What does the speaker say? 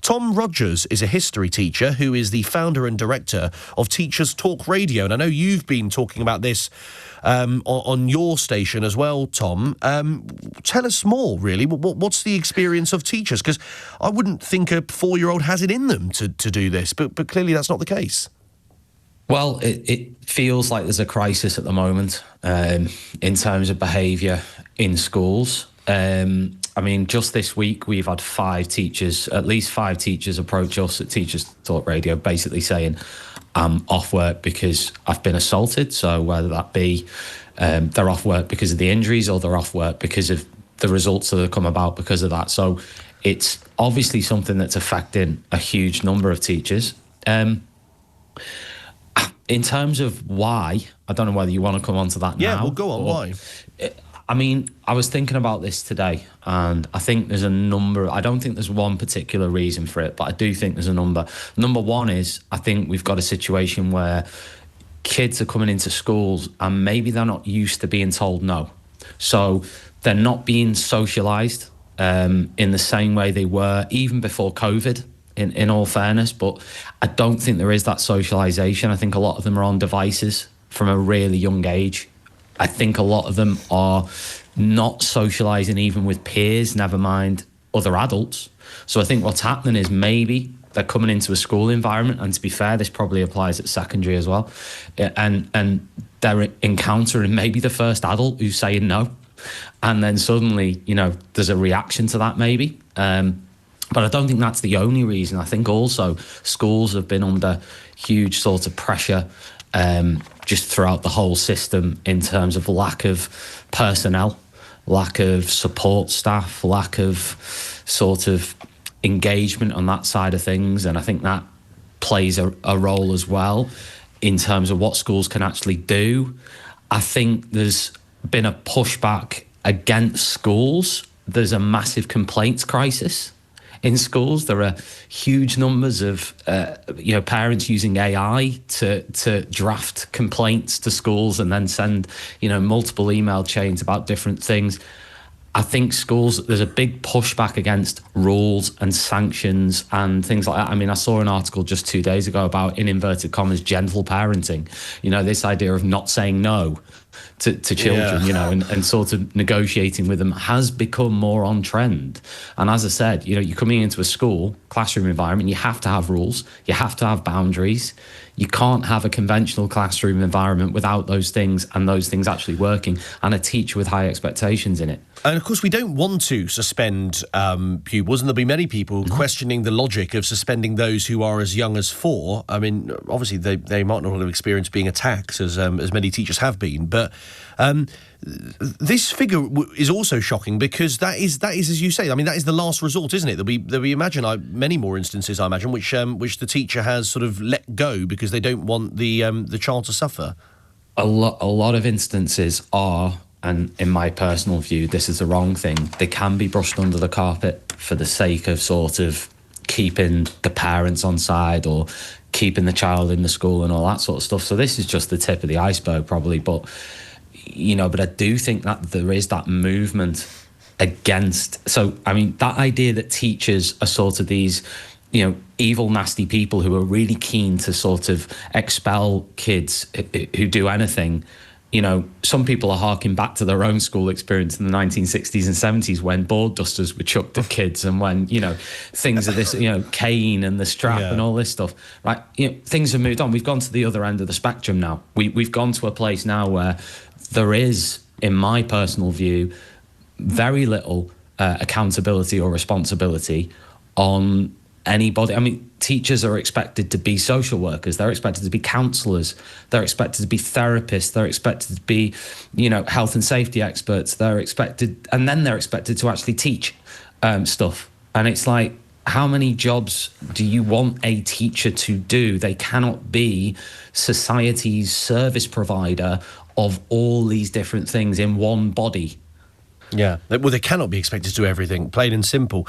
Tom Rogers is a history teacher who is the founder and director of Teachers Talk Radio. And I know you've been talking about this on your station as well, Tom. Tell us more, really. What's the experience of teachers? Because I wouldn't think a 4-year-old has it in them to do this, but clearly that's not the case. Well, it feels like there's a crisis at the moment in terms of behaviour in schools. I mean, just this week, we've had at least five teachers approach us at Teachers Talk Radio, basically saying, I'm off work because I've been assaulted. So whether that be they're off work because of the injuries or they're off work because of the results that have come about because of that. So it's obviously something that's affecting a huge number of teachers. In terms of why, I don't know whether you want to come on to that now. Yeah, well, go on, why? I mean, I was thinking about this today, and I think there's a number. I don't think there's one particular reason for it, but I do think there's a number. Number one is, I think we've got a situation where kids are coming into schools and maybe they're not used to being told no. So they're not being socialised in the same way they were even before COVID, in all fairness. But I don't think there is that socialisation. I think a lot of them are on devices from a really young age. I think a lot of them are not socialising even with peers, never mind other adults. So I think what's happening is maybe they're coming into a school environment, and to be fair, this probably applies at secondary as well, and they're encountering maybe the first adult who's saying no, and then suddenly, there's a reaction to that maybe. But I don't think that's the only reason. I think also schools have been under huge sort of pressure just throughout the whole system in terms of lack of personnel, lack of support staff, lack of sort of engagement on that side of things. And I think that plays a role as well in terms of what schools can actually do. I think there's been a pushback against schools. There's a massive complaints crisis in schools. There are huge numbers of parents using AI to draft complaints to schools and then send multiple email chains about different things. I think schools, there's a big pushback against rules and sanctions and things like that. I mean, I saw an article just 2 days ago about, in inverted commas, gentle parenting. This idea of not saying no to children, and sort of negotiating with them has become more on trend. And as I said, you're coming into a school, classroom environment, you have to have rules, you have to have boundaries. You can't have a conventional classroom environment without those things and those things actually working, and a teacher with high expectations in it. And of course, we don't want to suspend pupils, and there'll be many people questioning the logic of suspending those who are as young as 4. I mean, obviously, they might not have experienced being attacked as many teachers have been, but this figure is also shocking because that is, as you say, I mean, that is the last resort, isn't it? There'll be many more instances, I imagine, which the teacher has sort of let go because they don't want the child to suffer. A lot of instances are, and in my personal view, this is the wrong thing. They can be brushed under the carpet for the sake of sort of keeping the parents on side or keeping the child in the school and all that sort of stuff. So this is just the tip of the iceberg, probably. But I do think that there is that movement against. So, I mean, that idea that teachers are sort of these, evil, nasty people who are really keen to sort of expel kids who do anything. Some people are harking back to their own school experience in the 1960s and 70s when board dusters were chucked at kids and when, things of this, cane and the strap and all this stuff, right? Things have moved on. We've gone to the other end of the spectrum now. We've gone to a place now where there is, in my personal view, very little accountability or responsibility on anybody. I mean, teachers are expected to be social workers, they're expected to be counsellors, they're expected to be therapists, they're expected to be, health and safety experts, they're expected to actually teach stuff. And it's like, how many jobs do you want a teacher to do? They cannot be society's service provider of all these different things in one body. Yeah, well, they cannot be expected to do everything, plain and simple.